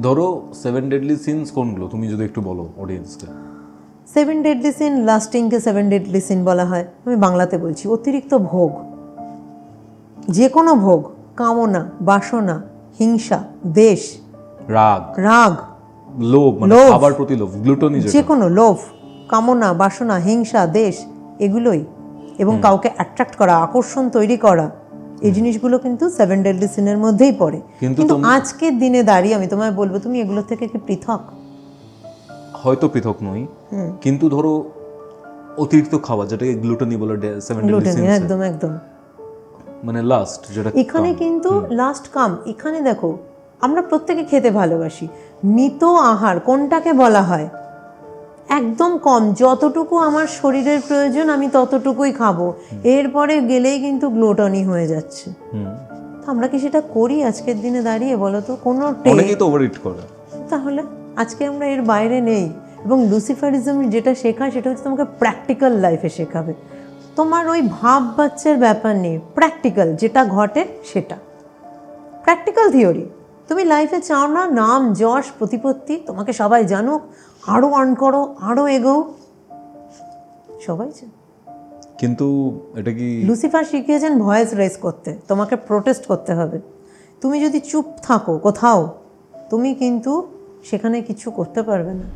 ধরো 7 deadly scenes কোনগুলো তুমি যদি একটু বলো অডিয়েন্সকে। 7 ডেডলি সিন, লাস্টিংকে 7 ডেডলি সিন বলা হয়। আমি বাংলাতে বলছি, অতিরিক্ত ভোগ, যে কোনো ভোগ, কামনা, বাসনা, হিংসা, দ্বেষ, রাগ, লোভ, মানে খাবার প্রতি লোভ, গ্লুটনি, যে কোনো লোভ, কামনা, বাসনা, হিংসা, দ্বেষ, এগুলোই, এবং কাউকে অ্যাট্রাক্ট করা, আকর্ষণ তৈরি করা, এই জিনিসগুলো কিন্তু 7 ডেডলি সিনের মধ্যেই পড়ে। কিন্তু আজকের দিনে দাঁড়িয়ে আমি তোমায় বলবো, তুমি এগুলো থেকে কি পৃথক? হয়তো পৃথক নই, কিন্তু ধরো অতিরিক্ত খাবার, যেটাকে গ্লুটনি বলে 7 ডেডলি সিনস, একদম একদম, মানে লাস্ট, যেটা এখানে কিন্তু লাস্ট কাম। এখানে দেখো, আমরা প্রত্যেকে খেতে ভালোবাসি, মিত আহার কোনটাকে বলা হয়? একদম কম, যতটুকু আমার শরীরের প্রয়োজন আমি ততটুকুই খাবো, এরপরে গেলেই কিন্তু গ্লুটনি হয়ে যাচ্ছে। আমরা কি সেটা করি আজকের দিনে দাঁড়িয়ে? বলো তো, কোনো অনেকেই তো ওভারইট করে। তাহলে আজকে আমরা এর বাইরে নেই। এবং লুসিফারিজম যেটা শেখায় সেটা হচ্ছে তোমাকে প্র্যাকটিক্যাল লাইফে শেখাবে। তোমার ওই ভাব বাচ্চার ব্যাপার নেই, প্র্যাকটিক্যাল যেটা ঘটে সেটা প্র্যাকটিক্যাল থিওরি। তুমি লাইফে চাও না নাম যশ প্রতিপত্তি, তোমাকে সবাই জানুক, আরও আর্ন করো, আরও এগোও, সবাই চায়। কিন্তু এটা কি লুসিফার শিখিয়েছেন ভয়েস রেজ করতে, তোমাকে প্রোটেস্ট করতে হবে। তুমি যদি চুপ থাকো কোথাও, তুমি কিন্তু সেখানে কিছু করতে পারবে না।